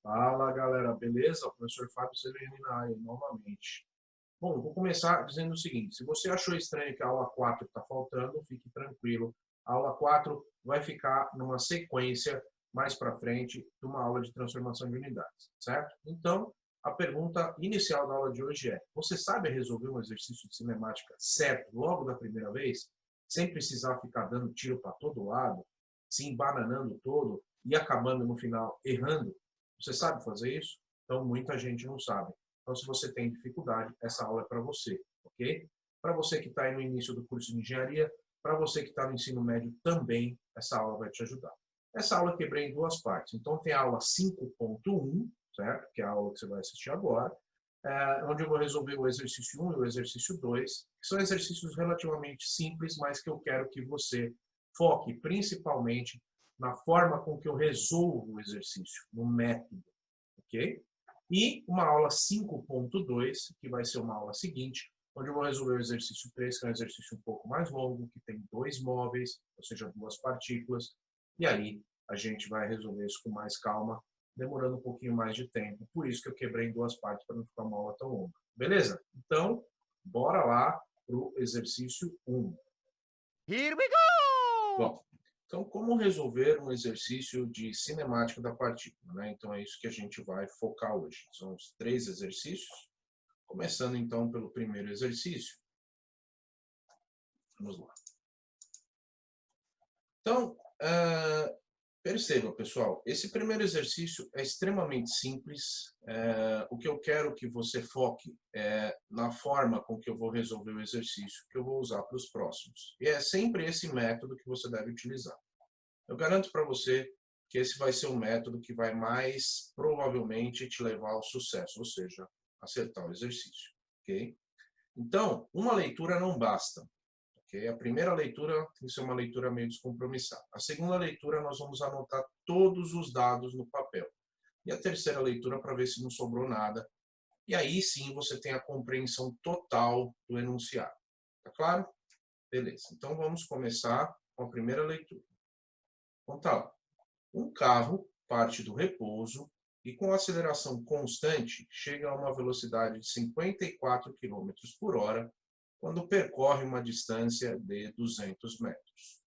Fala galera, beleza? O professor Fábio Severino na área novamente. Bom, vou começar dizendo o seguinte: se você achou estranho que a aula 4 está faltando, fique tranquilo. A aula 4 vai ficar numa sequência mais para frente de uma aula de transformação de unidades, certo? Então, a pergunta inicial da aula de hoje é: você sabe resolver um exercício de cinemática certo logo da primeira vez, sem precisar ficar dando tiro para todo lado, se embananando todo e acabando no final errando? Você sabe fazer isso? Então, muita gente não sabe. Então, se você tem dificuldade, essa aula é para você, ok? Para você que está aí no início do curso de engenharia, para você que está no ensino médio também, essa aula vai te ajudar. Essa aula eu quebrei em duas partes. Então, tem a aula 5.1, certo? Que é a aula que você vai assistir agora, onde eu vou resolver o exercício 1 e o exercício 2, que são exercícios relativamente simples, mas que eu quero que você foque principalmente na forma com que eu resolvo o exercício, no método, ok? E uma aula 5.2, que vai ser uma aula seguinte, onde eu vou resolver o exercício 3, que é um exercício um pouco mais longo, que tem dois móveis, ou seja, duas partículas, e aí a gente vai resolver isso com mais calma, demorando um pouquinho mais de tempo. Por isso que eu quebrei em duas partes, para não ficar uma aula tão longa. Beleza? Então, bora lá para o exercício 1. Here we go! Bom, então como resolver um exercício de cinemática da partícula, né? Então é isso que a gente vai focar hoje. São os três exercícios. Começando então pelo primeiro exercício. Vamos lá. Então, perceba, pessoal, esse primeiro exercício é extremamente simples. O que eu quero que você foque é na forma com que eu vou resolver o exercício que eu vou usar para os próximos. E é sempre esse método que você deve utilizar. Eu garanto para você que esse vai ser o método que vai mais provavelmente te levar ao sucesso, ou seja, acertar o exercício, ok? Então, uma leitura não basta. Okay? A primeira leitura tem que ser uma leitura meio descompromissada. A segunda leitura, nós vamos anotar todos os dados no papel. E a terceira leitura, para ver se não sobrou nada. E aí sim você tem a compreensão total do enunciado. Tá claro? Beleza. Então vamos começar com a primeira leitura. Então tá lá. Um carro parte do repouso e com aceleração constante chega a uma velocidade de 54 quilômetros por hora quando percorre uma distância de 200 metros.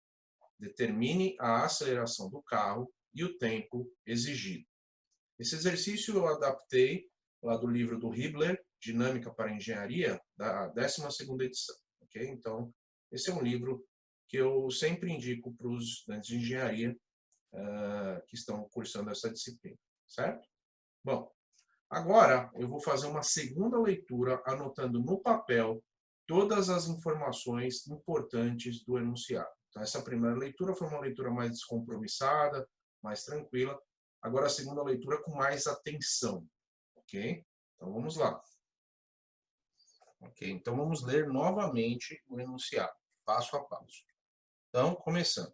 Determine a aceleração do carro e o tempo exigido. Esse exercício eu adaptei lá do livro do Hibbeler, Dinâmica para Engenharia, da 12ª edição. Okay? Então, esse é um livro que eu sempre indico para os estudantes de engenharia que estão cursando essa disciplina, certo? Bom, agora eu vou fazer uma segunda leitura anotando no papel todas as informações importantes do enunciado. Então, essa primeira leitura foi uma leitura mais descompromissada, mais tranquila. Agora a segunda leitura com mais atenção, ok? Então vamos lá. Ok, então vamos ler novamente o enunciado, passo a passo. Então, começando.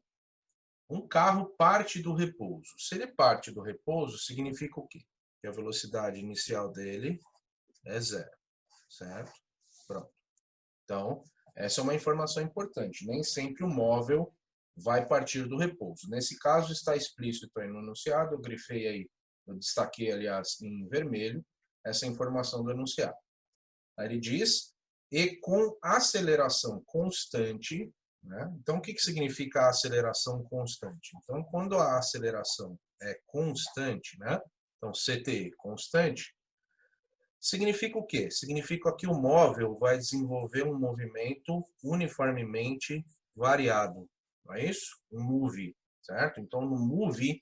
Um carro parte do repouso. Se ele parte do repouso, significa o quê? Que a velocidade inicial dele é zero, certo? Pronto. Então, essa é uma informação importante. Nem sempre o móvel vai partir do repouso. Nesse caso, está explícito aí no enunciado, eu grifei aí, eu destaquei, aliás, em vermelho, essa informação do enunciado. Aí ele diz, e com aceleração constante, né? Então, o que significa aceleração constante? Então, quando a aceleração é constante, né? Então, CT constante, significa o quê? Significa que o móvel vai desenvolver um movimento uniformemente variado, não é isso? Um move, certo? Então, no move,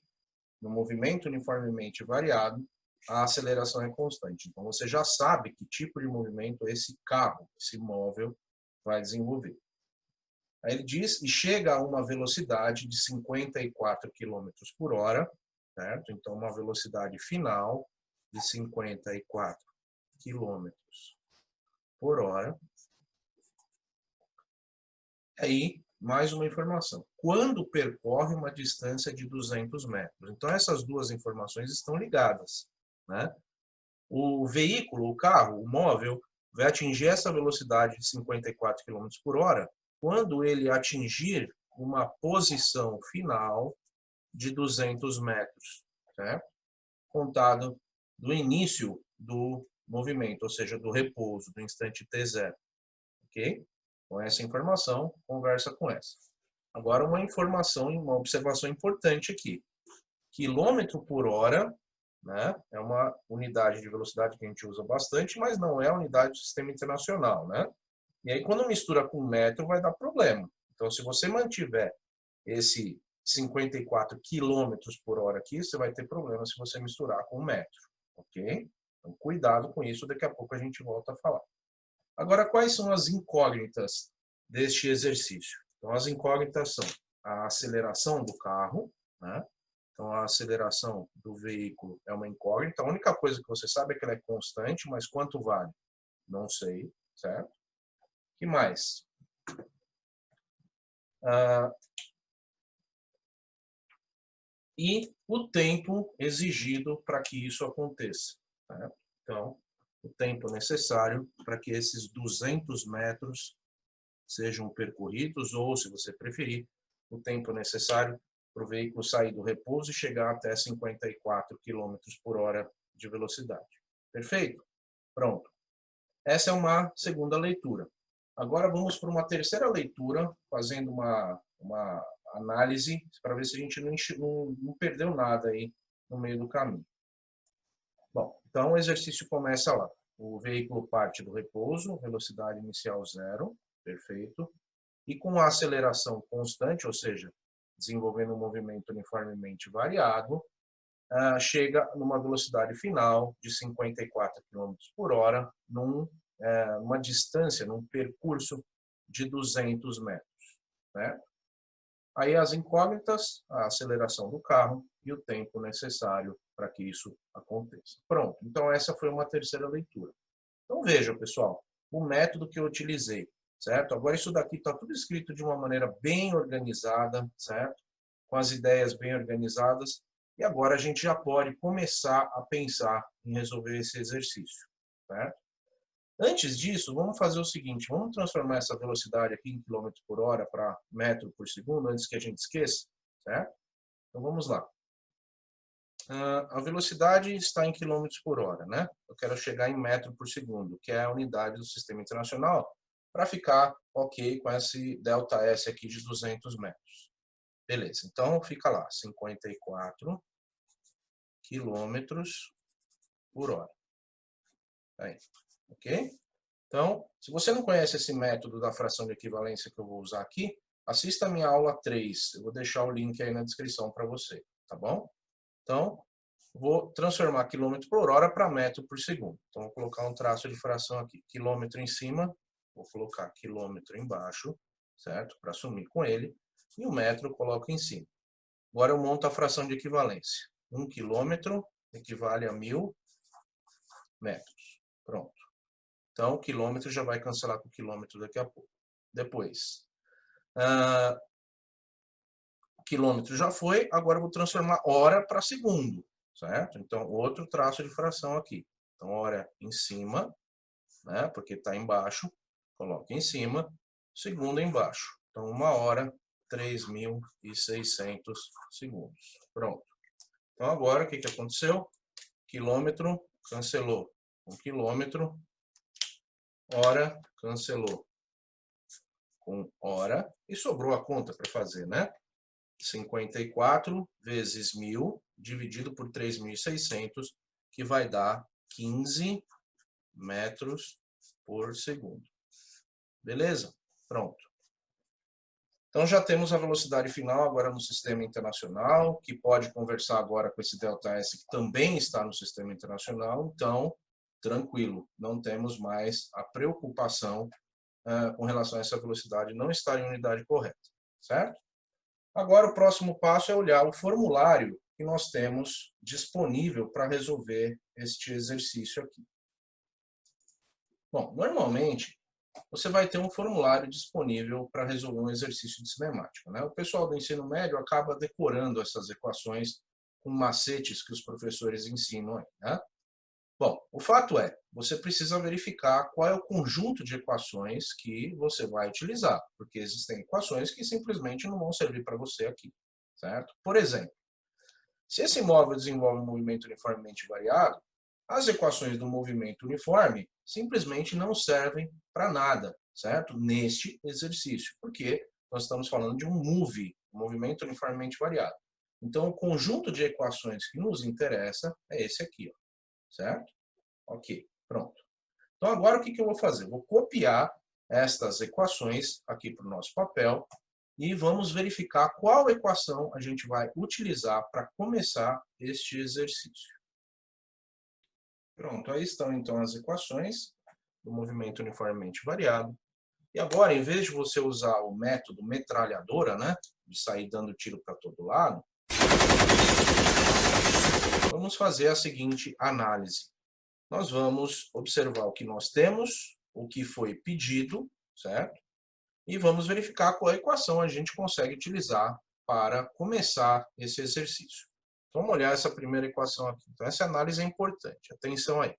no movimento uniformemente variado, a aceleração é constante. Então, você já sabe que tipo de movimento esse carro, esse móvel, vai desenvolver. Aí ele diz, e chega a uma velocidade de 54 km por hora, certo? Então, uma velocidade final de 54 quilômetros por hora. Aí, mais uma informação. Quando percorre uma distância de 200 metros. Então, essas duas informações estão ligadas, né? O veículo, o carro, o móvel, vai atingir essa velocidade de 54 km por hora quando ele atingir uma posição final de 200 metros, certo? contado do início do movimento, ou seja, do repouso, do instante t0. Ok? Com essa informação, conversa com essa. Agora, uma informação, uma observação importante aqui. Quilômetro por hora, né, é uma unidade de velocidade que a gente usa bastante, mas não é a unidade do sistema internacional, né? E aí, quando mistura com metro, vai dar problema. Então, se você mantiver esse 54 quilômetros por hora aqui, você vai ter problema se você misturar com metro, ok? Então, cuidado com isso, daqui a pouco a gente volta a falar. Agora, quais são as incógnitas deste exercício? Então, as incógnitas são a aceleração do carro, né? Então, a aceleração do veículo é uma incógnita. A única coisa que você sabe é que ela é constante, mas quanto vale? Não sei, certo? O que mais? E o tempo exigido para que isso aconteça. Né? Então, o tempo necessário para que esses 200 metros sejam percorridos, ou, se você preferir, o tempo necessário para o veículo sair do repouso e chegar até 54 km por hora de velocidade. Perfeito? Pronto. Essa é uma segunda leitura. Agora vamos para uma terceira leitura, fazendo uma análise para ver se a gente não perdeu nada aí no meio do caminho. Bom, então o exercício começa lá. O veículo parte do repouso, velocidade inicial 0, perfeito. E com a aceleração constante, ou seja, desenvolvendo um movimento uniformemente variado, chega numa velocidade final de 54 km por hora, numa distância, num percurso de 200 metros. Né? Aí as incógnitas, a aceleração do carro e o tempo necessário para que isso aconteça. Pronto, então essa foi uma terceira leitura. Então veja, pessoal, o método que eu utilizei, certo? Agora isso daqui está tudo escrito de uma maneira bem organizada, certo? Com as ideias bem organizadas. E agora a gente já pode começar a pensar em resolver esse exercício, certo? Antes disso, vamos fazer o seguinte, vamos transformar essa velocidade aqui em km por hora para metro por segundo, antes que a gente esqueça, certo? Então vamos lá. A velocidade está em km por hora, né? Eu quero chegar em metro por segundo, que é a unidade do sistema internacional, para ficar ok com esse ΔS aqui de 200 metros. Beleza, então fica lá, 54 quilômetros por hora. Aí, ok? Então, se você não conhece esse método da fração de equivalência que eu vou usar aqui, assista a minha aula 3. Eu vou deixar o link aí na descrição para você, tá bom? Então, vou transformar quilômetro por hora para metro por segundo. Então, vou colocar um traço de fração aqui. Quilômetro em cima, vou colocar quilômetro embaixo, certo? Para sumir com ele. E o metro eu coloco em cima. Agora eu monto a fração de equivalência. 1 quilômetro equivale a 1000 metros. Pronto. Então, o quilômetro já vai cancelar com o quilômetro daqui a pouco. Depois, o quilômetro já foi, agora eu vou transformar hora para segundo, certo? Então, outro traço de fração aqui. Então, hora em cima, né, porque está embaixo, coloca em cima, segundo embaixo. Então, 1 hora, 3.600 segundos. Pronto. Então, agora, o que aconteceu? Quilômetro cancelou com quilômetro, hora cancelou com hora e sobrou a conta para fazer, né? 54 vezes 1000 dividido por 3.600, que vai dar 15 metros por segundo. Beleza? Pronto. Então já temos a velocidade final agora no sistema internacional, que pode conversar agora com esse ΔS que também está no sistema internacional. Então, tranquilo, não temos mais a preocupação com relação a essa velocidade não estar em unidade correta, certo? Agora o próximo passo é olhar o formulário que nós temos disponível para resolver este exercício aqui. Bom, normalmente você vai ter um formulário disponível para resolver um exercício de cinemática, né? O pessoal do ensino médio acaba decorando essas equações com macetes que os professores ensinam, né? Bom, o fato é, você precisa verificar qual é o conjunto de equações que você vai utilizar, porque existem equações que simplesmente não vão servir para você aqui, certo? Por exemplo, Se esse móvel desenvolve um movimento uniformemente variado, as equações do movimento uniforme simplesmente não servem para nada, certo? Neste exercício, porque nós estamos falando de um move, um movimento uniformemente variado. Então, o conjunto de equações que nos interessa é esse aqui, ó, certo? Ok, pronto. Então, agora o que eu vou fazer? Vou copiar estas equações aqui para o nosso papel e vamos verificar qual equação a gente vai utilizar para começar este exercício. Pronto, aí estão então as equações do movimento uniformemente variado. E agora, em vez de você usar o método metralhadora, né, de sair dando tiro para todo lado, vamos fazer a seguinte análise. Nós vamos observar o que nós temos, o que foi pedido, certo? E vamos verificar qual equação a gente consegue utilizar para começar esse exercício. Então, vamos olhar essa primeira equação aqui. Então, essa análise é importante. Atenção aí.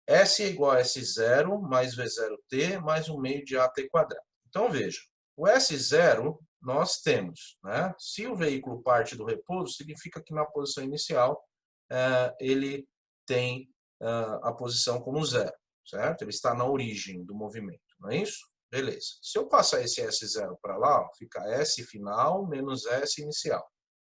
S é igual a S0 mais V0t mais 1 meio de AT quadrado. Então, veja. O S0 nós temos, né? Se o veículo parte do repouso, significa que na posição inicial ele tem a posição como zero, certo? Ele está na origem do movimento, não é isso? Beleza. Se eu passar esse S0 para lá, ó, fica S final menos S inicial.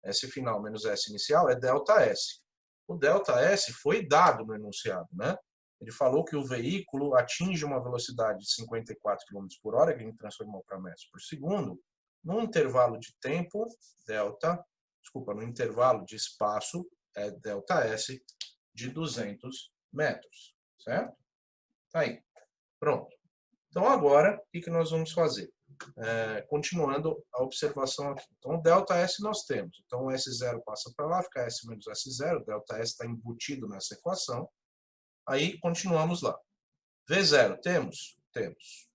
S final menos S inicial é ΔS. O ΔS foi dado no enunciado, né? Ele falou que o veículo atinge uma velocidade de 54 km por hora, que a gente transformou para metros por segundo, num intervalo de tempo, no intervalo de espaço, ΔS, de 200 metros, certo? Aí, pronto. Então, agora, o que nós vamos fazer? Continuando a observação aqui. Então, ΔS nós temos. Então, o S0 passa para lá, fica S menos S0, ΔS está embutido nessa equação. Aí, continuamos lá. V0, temos? Temos.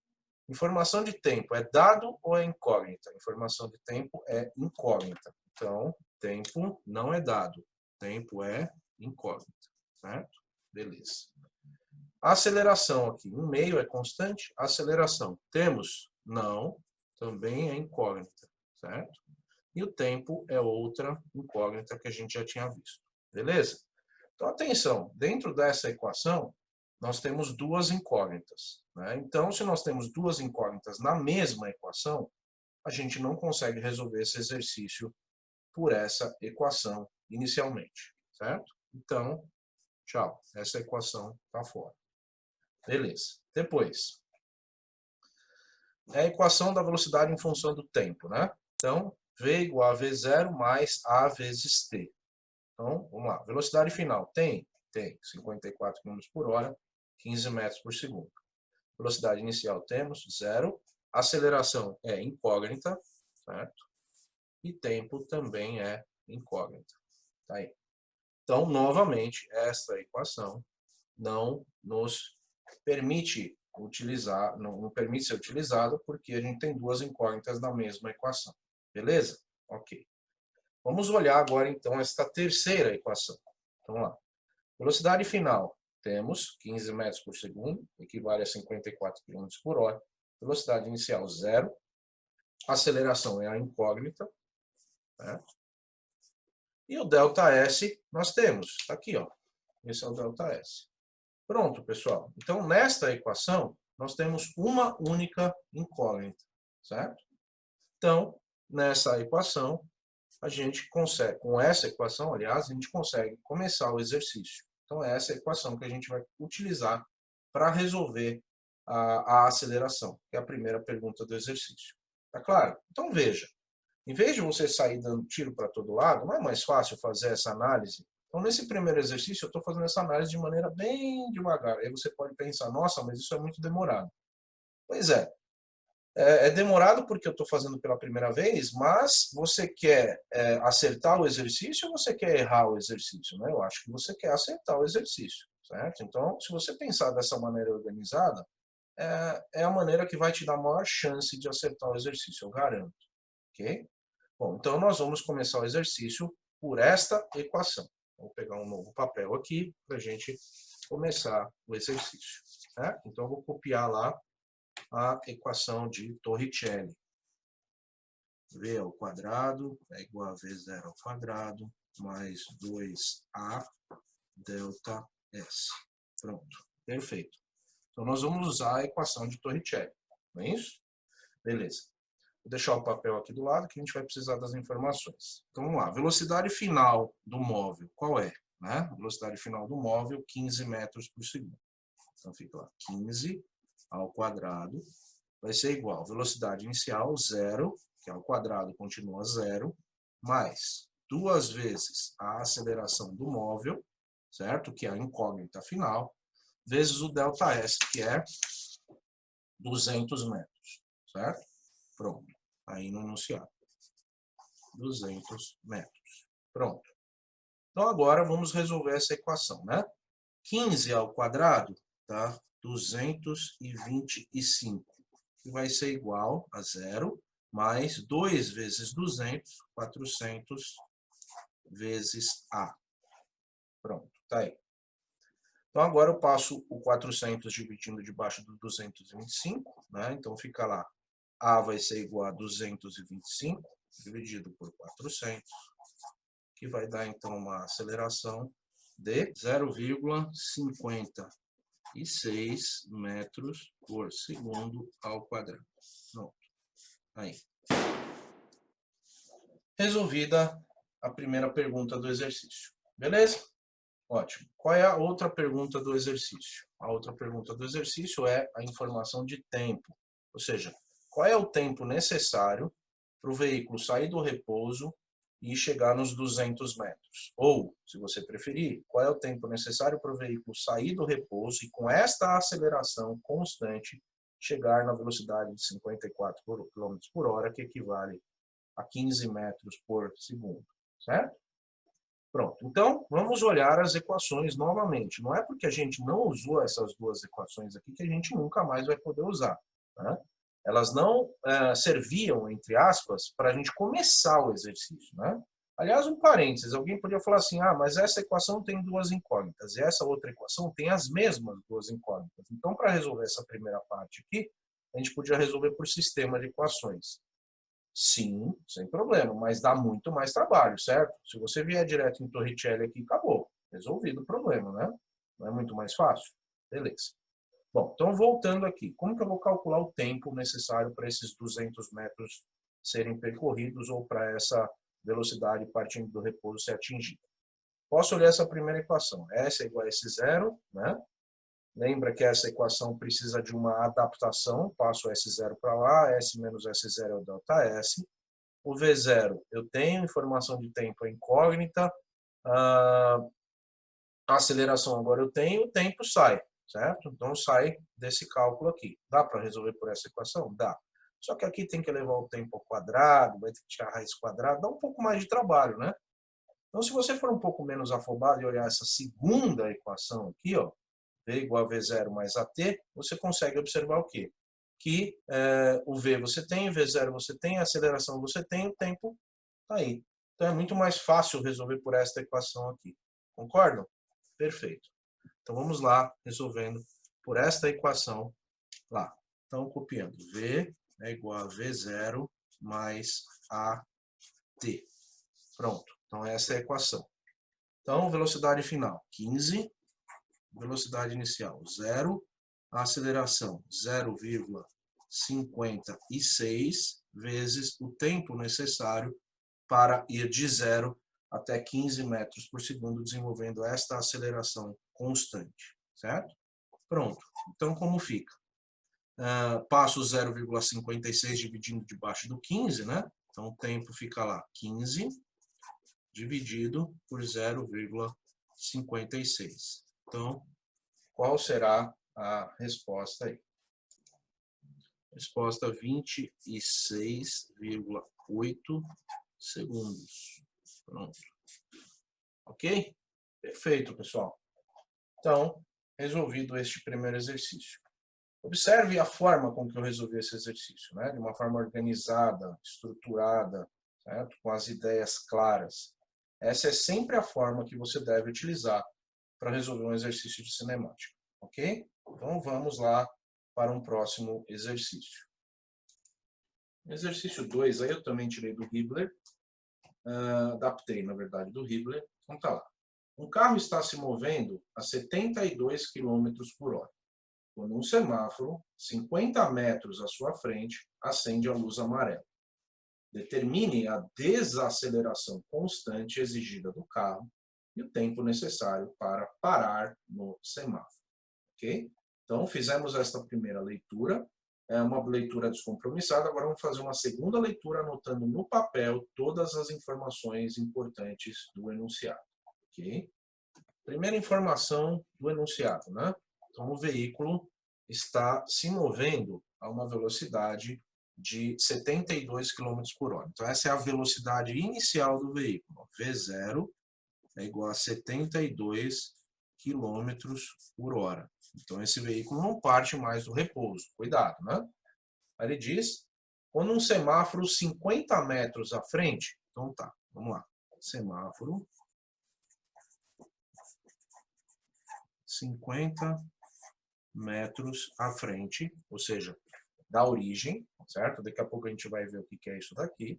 Informação de tempo é dado ou é incógnita? Informação de tempo é incógnita. Então, tempo não é dado. Tempo é incógnita, certo? Beleza. A aceleração aqui, 1 meio é constante. A aceleração, temos? Não, também é incógnita, certo? E o tempo é outra incógnita que a gente já tinha visto, beleza? Então, atenção, dentro dessa equação, nós temos duas incógnitas, né? Então, se nós temos duas incógnitas na mesma equação, a gente não consegue resolver esse exercício por essa equação inicialmente, certo? Então, tchau, essa equação está fora. Beleza. Depois, é a equação da velocidade em função do tempo, né? Então, V igual a V0 mais A vezes T. Então, vamos lá. Velocidade final, tem? Tem. 54 km por hora, 15 metros por segundo. Velocidade inicial temos, 0. Aceleração é incógnita, certo? E tempo também é incógnita. Tá aí. Então, novamente, esta equação não nos permite utilizar, não permite ser utilizada porque a gente tem duas incógnitas na mesma equação. Beleza? Ok. Vamos olhar agora, então, esta terceira equação. Então, lá. Velocidade final, temos 15 metros por segundo, equivale a 54 km por hora. Velocidade inicial, 0. Aceleração é a incógnita. Certo? E o ΔS nós temos, está aqui, ó. Esse é o ΔS. Pronto, pessoal. Então, nesta equação, nós temos uma única incógnita, certo? Então, nessa equação, a gente consegue, com essa equação, aliás, a gente consegue começar o exercício. Então, é essa equação que a gente vai utilizar para resolver a aceleração, que é a primeira pergunta do exercício. Tá claro? Então, veja. Em vez de você sair dando tiro para todo lado, não é mais fácil fazer essa análise? Então, nesse primeiro exercício, eu estou fazendo essa análise de maneira bem devagar. Aí você pode pensar, nossa, mas isso é muito demorado. Pois é. É demorado porque eu estou fazendo pela primeira vez, mas você quer acertar o exercício ou você quer errar o exercício? Né? Eu acho que você quer acertar o exercício, certo? Então, se você pensar dessa maneira organizada, é a maneira que vai te dar a maior chance de acertar o exercício, eu garanto. Ok? Bom, então nós vamos começar o exercício por esta equação. Vou pegar um novo papel aqui para a gente começar o exercício. Certo? Então eu vou copiar lá a equação de Torricelli. V ao quadrado é igual a V0 ao quadrado mais 2A delta S. Pronto, perfeito. Então, nós vamos usar a equação de Torricelli, não é isso? Beleza. Vou deixar o papel aqui do lado que a gente vai precisar das informações. Então, vamos lá. Velocidade final do móvel, qual é? Né? Velocidade final do móvel, 15 metros por segundo. Então, fica lá, 15 ao quadrado vai ser igual a velocidade inicial, 0, que ao quadrado continua 0, mais 2 vezes a aceleração do móvel, certo? Que é a incógnita final, vezes o ΔS, que é 200 metros, certo? Pronto, aí no enunciado. 200 metros. Pronto. Então, agora vamos resolver essa equação, né? 15 ao quadrado dá 225, que vai ser igual a 0, mais 2 vezes 200, 400 vezes A. Pronto, tá aí. Então, agora eu passo o 400 dividindo debaixo do 225, né? Então, fica lá. A vai ser igual a 225, dividido por 400, que vai dar, então, uma aceleração de 0,56 metros por segundo ao quadrado. Pronto. Aí. Resolvida a primeira pergunta do exercício. Beleza? Ótimo. Qual é a outra pergunta do exercício? A outra pergunta do exercício é a informação de tempo. Ou seja, qual é o tempo necessário para o veículo sair do repouso e chegar nos 200 metros? Ou, se você preferir, qual é o tempo necessário para o veículo sair do repouso e, com esta aceleração constante, chegar na velocidade de 54 km por hora, que equivale a 15 metros por segundo, certo? Pronto, então vamos olhar as equações novamente. Não é porque a gente não usou essas duas equações aqui que a gente nunca mais vai poder usar, né? Elas não serviam, entre aspas, para a gente começar o exercício, né? Aliás, um parênteses, alguém podia falar assim, mas essa equação tem duas incógnitas e essa outra equação tem as mesmas duas incógnitas. Então, para resolver essa primeira parte aqui, a gente podia resolver por sistema de equações. Sim, sem problema, mas dá muito mais trabalho, certo? Se você vier direto em Torricelli aqui, acabou. Resolvido o problema, né? Não é muito mais fácil? Beleza. Bom, então voltando aqui. Como que eu vou calcular o tempo necessário para esses 200 metros serem percorridos ou para essa velocidade partindo do repouso ser atingida? Posso olhar essa primeira equação. S é igual a S0, né? Lembra que essa equação precisa de uma adaptação, passo S0 para lá, S menos S0 é o ΔS. O V0, eu tenho informação de tempo incógnita, a aceleração agora eu tenho, o tempo sai, certo? Então sai desse cálculo aqui. Dá para resolver por essa equação? Dá. Só que aqui tem que levar o tempo ao quadrado, vai ter que tirar a raiz quadrada, dá um pouco mais de trabalho, né? Então, se você for um pouco menos afobado e olhar essa segunda equação aqui, ó, V igual a V0 mais AT, você consegue observar o quê? Que o V você tem, o V0 você tem, a aceleração você tem, o tempo está aí. Então é muito mais fácil resolver por esta equação aqui. Concordam? Perfeito. Então vamos lá, resolvendo por esta equação lá. Então copiando, V é igual a V0 mais AT. Pronto. Então essa é a equação. Então velocidade final, 15. Velocidade inicial, 0. A aceleração, 0,56 vezes o tempo necessário para ir de 0 até 15 metros por segundo, desenvolvendo esta aceleração constante, certo? Pronto. Então, como fica? Passo 0,56 dividindo debaixo do 15, né? Então, o tempo fica lá, 15 dividido por 0,56. Então, qual será a resposta aí? Resposta 26,8 segundos. Pronto. Ok? Perfeito, pessoal. Então, resolvido este primeiro exercício. Observe a forma com que eu resolvi esse exercício, né? De uma forma organizada, estruturada, certo? Com as ideias claras. Essa é sempre a forma que você deve utilizar para resolver um exercício de cinemática. Ok? Então, vamos lá para um próximo exercício. Exercício 2, aí eu também tirei do Hibbeler. adaptei, na verdade, do Hibbeler. Então tá lá. Um carro está se movendo a 72 km por hora. Quando um semáforo, 50 metros à sua frente, acende a luz amarela. Determine a desaceleração constante exigida do carro e o tempo necessário para parar no semáforo. Ok? Então, fizemos esta primeira leitura. É uma leitura descompromissada. Agora vamos fazer uma segunda leitura, anotando no papel todas as informações importantes do enunciado. Ok? Primeira informação do enunciado, né? Então, o veículo está se movendo a uma velocidade de 72 km por hora. Então, essa é a velocidade inicial do veículo. V0 é igual a 72 km por hora. Então, esse veículo não parte mais do repouso. Cuidado, né? Aí ele diz, quando um semáforo 50 metros à frente, então tá, vamos lá. Semáforo 50 metros à frente, ou seja, da origem, certo? Daqui a pouco a gente vai ver o que é isso daqui.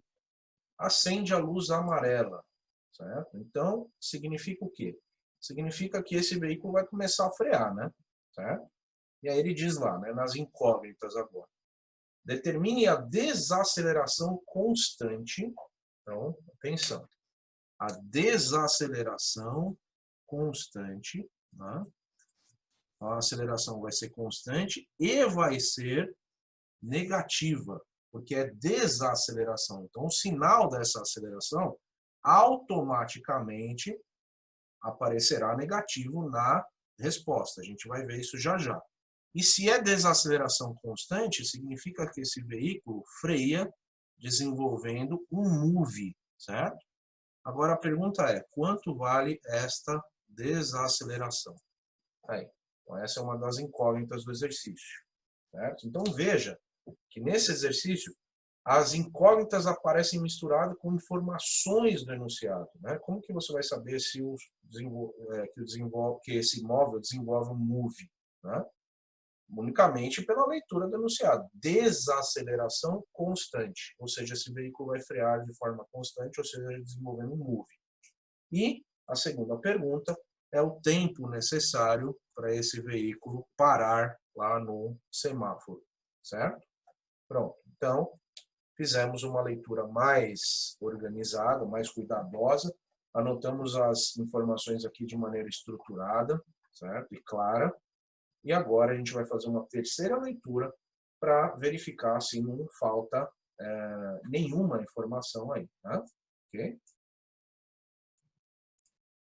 Acende a luz amarela, certo? Então, significa o quê? Significa que esse veículo vai começar a frear, né? Certo? E aí ele diz lá, né, nas incógnitas agora. Determine a desaceleração constante. Então, atenção. A desaceleração constante, né? A aceleração vai ser constante e vai ser negativa, porque é desaceleração. Então, o sinal dessa aceleração automaticamente aparecerá negativo na resposta. A gente vai ver isso já já. E se é desaceleração constante, significa que esse veículo freia desenvolvendo um move, certo? Agora a pergunta é, quanto vale esta desaceleração? Aí. Então, essa é uma das incógnitas do exercício. Certo? Então, veja que nesse exercício, as incógnitas aparecem misturadas com informações do enunciado. Né? Como que você vai saber se que esse móvel desenvolve um move? Né? Unicamente pela leitura do enunciado. Desaceleração constante, ou seja, esse veículo vai frear de forma constante, ou seja, desenvolvendo um move. E a segunda pergunta é o tempo necessário para esse veículo parar lá no semáforo, certo? Pronto. Então, fizemos uma leitura mais organizada, mais cuidadosa, anotamos as informações aqui de maneira estruturada, certo? E clara. E agora a gente vai fazer uma terceira leitura para verificar se não falta nenhuma informação aí, tá? Ok?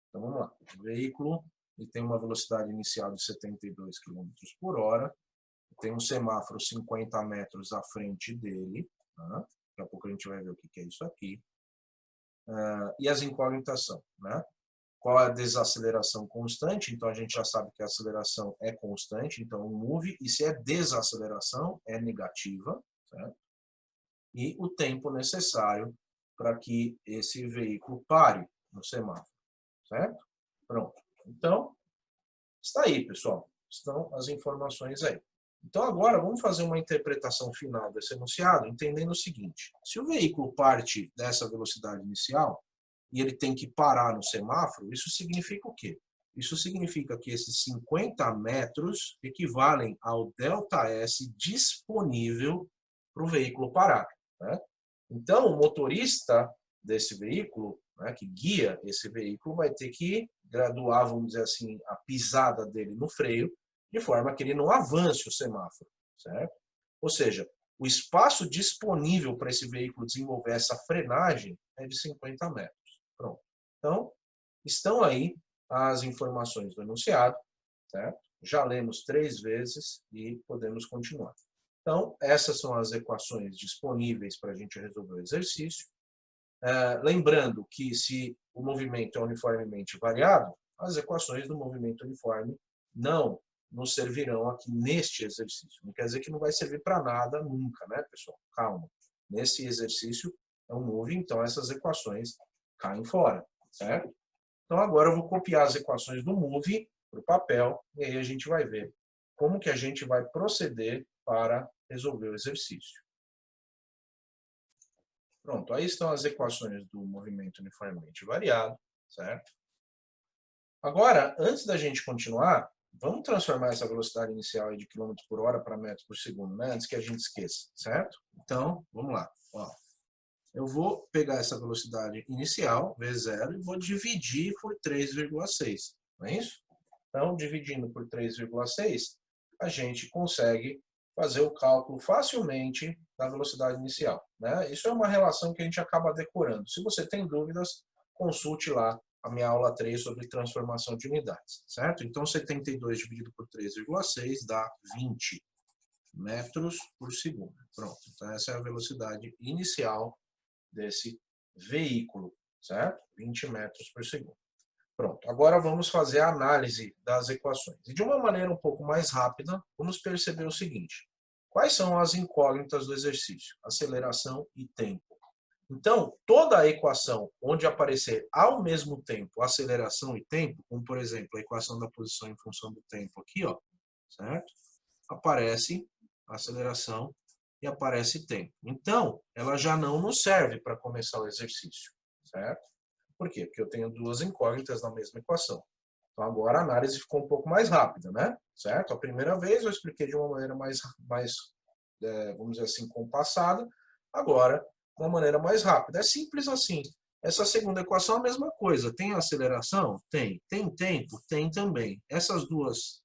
Então vamos lá. O veículo ele tem uma velocidade inicial de 72 km por hora, tem um semáforo 50 metros à frente dele, tá? Daqui a pouco a gente vai ver o que é isso aqui. E as incógnitas são, né? Qual é a desaceleração constante? Então a gente já sabe que a aceleração é constante, então o move, e se é desaceleração, é negativa, certo? E o tempo necessário para que esse veículo pare no semáforo, certo? Pronto. Então, está aí, pessoal. Estão as informações aí. Então, agora, vamos fazer uma interpretação final desse enunciado, entendendo o seguinte. Se o veículo parte dessa velocidade inicial e ele tem que parar no semáforo, isso significa o quê? Isso significa que esses 50 metros equivalem ao ΔS disponível para o veículo parar, né? Então, o motorista desse veículo, né, que guia esse veículo, vai ter que graduar, vamos dizer assim, a pisada dele no freio, de forma que ele não avance o semáforo, certo? Ou seja, o espaço disponível para esse veículo desenvolver essa frenagem é de 50 metros. Pronto. Então, estão aí as informações do enunciado, certo? Já lemos 3 vezes e podemos continuar. Então, essas são as equações disponíveis para a gente resolver o exercício. Lembrando que se o movimento é uniformemente variado, as equações do movimento uniforme não nos servirão aqui neste exercício. Não quer dizer que não vai servir para nada nunca, né, pessoal? Calma. Nesse exercício é um move, então essas equações caem fora, certo? Então agora eu vou copiar as equações do move para o papel e aí a gente vai ver como que a gente vai proceder para resolver o exercício. Pronto, aí estão as equações do movimento uniformemente variado, certo? Agora, antes da gente continuar, vamos transformar essa velocidade inicial aí de quilômetro por hora para metro por segundo, né? Antes que a gente esqueça, certo? Então, vamos lá. Ó, eu vou pegar essa velocidade inicial, V0, e vou dividir por 3,6, não é isso? Então, dividindo por 3,6, a gente consegue fazer o cálculo facilmente da velocidade inicial, né? Isso é uma relação que a gente acaba decorando. Se você tem dúvidas, consulte lá a minha aula 3 sobre transformação de unidades, certo? Então, 72 dividido por 3,6 dá 20 metros por segundo. Pronto, então essa é a velocidade inicial desse veículo, certo? 20 metros por segundo. Pronto, agora vamos fazer a análise das equações. E de uma maneira um pouco mais rápida, vamos perceber o seguinte. Quais são as incógnitas do exercício? Aceleração e tempo. Então, toda a equação onde aparecer ao mesmo tempo aceleração e tempo, como por exemplo a equação da posição em função do tempo aqui, ó, certo? Aparece aceleração e aparece tempo. Então, ela já não nos serve para começar o exercício, certo? Por quê? Porque eu tenho duas incógnitas na mesma equação. Então, agora a análise ficou um pouco mais rápida, né? Certo? A primeira vez eu expliquei de uma maneira mais vamos dizer assim, compassada. Agora, de uma maneira mais rápida. É simples assim. Essa segunda equação é a mesma coisa. Tem aceleração? Tem. Tem tempo? Tem também. Essas duas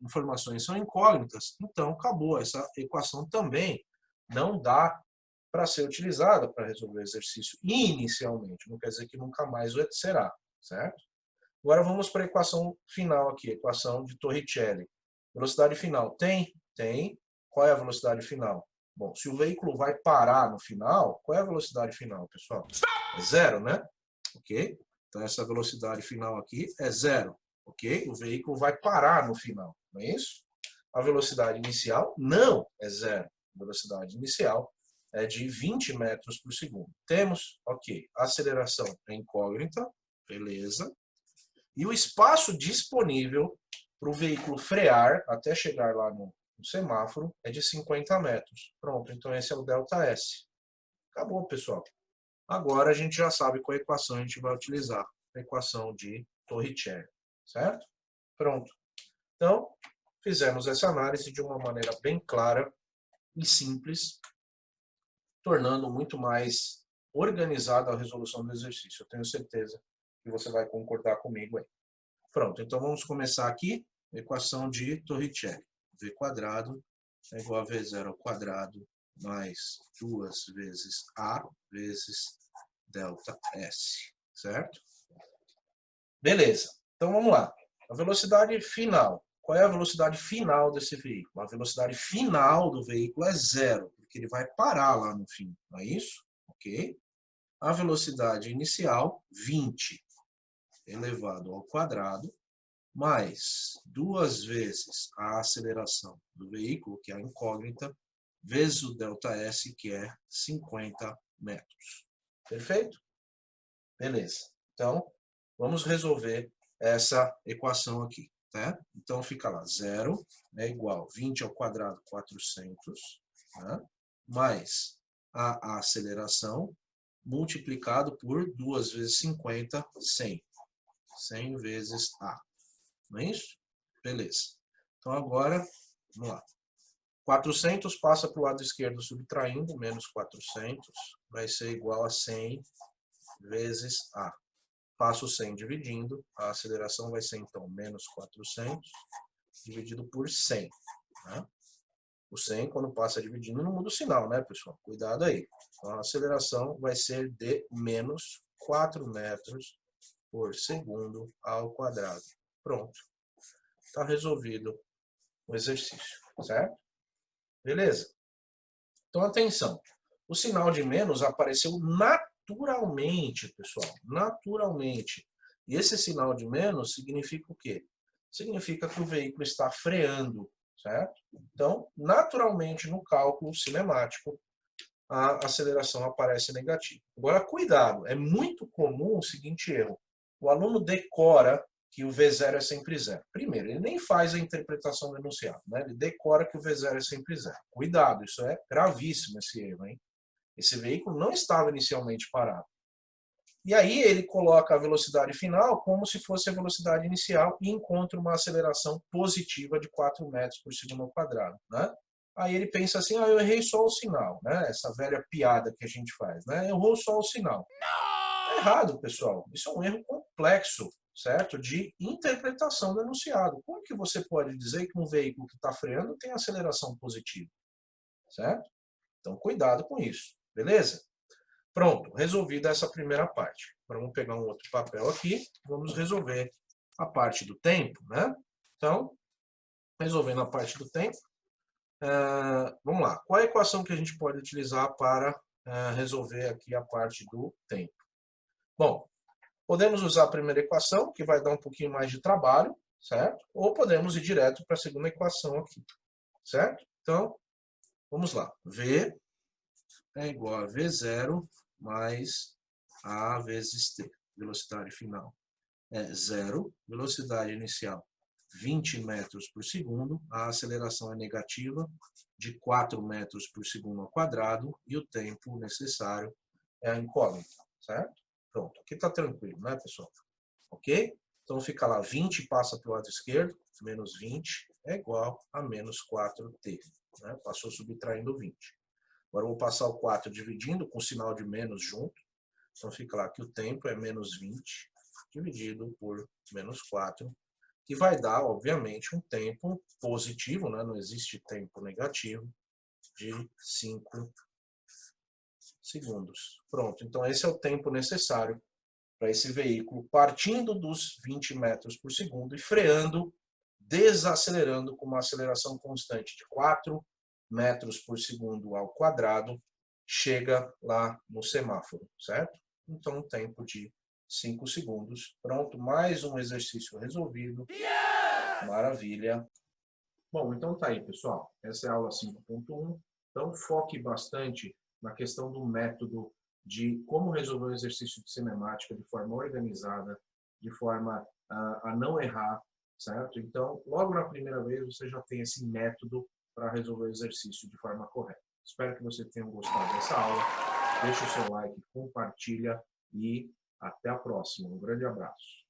informações são incógnitas, então acabou. Essa equação também não dá para ser utilizada para resolver o exercício inicialmente. Não quer dizer que nunca mais o será, certo? Agora vamos para a equação final aqui, equação de Torricelli. Velocidade final tem? Tem. Qual é a velocidade final? Bom, se o veículo vai parar no final, qual é a velocidade final, pessoal? É zero, né? Ok? Então essa velocidade final aqui é zero, ok? O veículo vai parar no final, não é isso? A velocidade inicial não é zero. A velocidade inicial é de 20 metros por segundo. Temos, ok, a aceleração é incógnita, beleza. E o espaço disponível para o veículo frear até chegar lá no semáforo é de 50 metros. Pronto, então esse é o ΔS. Acabou, pessoal. Agora a gente já sabe qual equação a gente vai utilizar. A equação de Torricelli, certo? Pronto. Então, fizemos essa análise de uma maneira bem clara e simples, tornando muito mais organizada a resolução do exercício. Eu tenho certeza que você vai concordar comigo aí. Pronto, então vamos começar aqui. Equação de Torricelli. V quadrado é igual a V0 ao quadrado mais 2 vezes A vezes ΔS, certo? Beleza, então vamos lá. A velocidade final. Qual é a velocidade final desse veículo? A velocidade final do veículo é zero, porque ele vai parar lá no fim, não é isso? Ok? A velocidade inicial, 20 elevado ao quadrado, mais 2 vezes a aceleração do veículo, que é a incógnita, vezes o ΔS, que é 50 metros. Perfeito? Beleza. Então, vamos resolver essa equação aqui, tá? Então, fica lá, 0 é igual a 20 ao quadrado, 400, tá? Mais a aceleração, multiplicado por 2 vezes 50, 100. 100 vezes A. Não é isso? Beleza. Então, agora, vamos lá. 400 passa para o lado esquerdo subtraindo, menos 400, vai ser igual a 100 vezes A. Passo o 100 dividindo, a aceleração vai ser, então, menos 400 dividido por 100. Né? O 100, quando passa dividindo, não muda o sinal, né, pessoal? Cuidado aí. Então, a aceleração vai ser de menos 4 metros por segundo ao quadrado. Pronto. Está resolvido o exercício, certo? Beleza? Então, atenção. O sinal de menos apareceu naturalmente, pessoal. Naturalmente. E esse sinal de menos significa o quê? Significa que o veículo está freando, certo? Então, naturalmente, no cálculo cinemático, a aceleração aparece negativa. Agora, cuidado. É muito comum o seguinte erro. O aluno decora que o V0 é sempre zero. Primeiro, ele nem faz a interpretação do enunciado, né? Ele decora que o V0 é sempre zero. Cuidado, isso é gravíssimo esse erro, hein? Esse veículo não estava inicialmente parado. E aí ele coloca a velocidade final como se fosse a velocidade inicial e encontra uma aceleração positiva de 4 metros por segundo ao quadrado, né? Aí ele pensa assim, eu errei só o sinal, né? Essa velha piada que a gente faz, né? Errou só o sinal. É errado, pessoal. Isso é um erro complexo, certo? De interpretação do enunciado. Como que você pode dizer que um veículo que está freando tem aceleração positiva, certo? Então, cuidado com isso, beleza? Pronto, resolvida essa primeira parte. Agora vamos pegar um outro papel aqui, vamos resolver a parte do tempo, né? Então, resolvendo a parte do tempo, vamos lá. Qual é a equação que a gente pode utilizar para resolver aqui a parte do tempo? Bom, podemos usar a primeira equação, que vai dar um pouquinho mais de trabalho, certo? Ou podemos ir direto para a segunda equação aqui, certo? Então, vamos lá. V é igual a V0 mais A vezes T. Velocidade final é 0, velocidade inicial 20 metros por segundo, a aceleração é negativa de 4 metros por segundo ao quadrado e o tempo necessário é a incógnita, certo? Pronto, aqui está tranquilo, né, pessoal? Ok? Então fica lá, 20 passa para o lado esquerdo, menos 20 é igual a menos 4t. Né? Passou subtraindo 20. Agora eu vou passar o 4 dividindo com o sinal de menos junto. Então fica lá que o tempo é menos 20 dividido por menos 4, que vai dar, obviamente, um tempo positivo, né? Não existe tempo negativo, de 5 segundos. Pronto, então esse é o tempo necessário para esse veículo partindo dos 20 metros por segundo e freando, desacelerando com uma aceleração constante de 4 metros por segundo ao quadrado, chega lá no semáforo, certo? Então, um tempo de 5 segundos. Pronto, mais um exercício resolvido. Maravilha. Bom, então tá aí, pessoal. Essa é a aula 5.1. Então, foque bastante na questão do método de como resolver o exercício de cinemática de forma organizada, de forma a não errar, certo? Então, logo na primeira vez, você já tem esse método para resolver o exercício de forma correta. Espero que você tenha gostado dessa aula. Deixe o seu like, compartilha e até a próxima. Um grande abraço.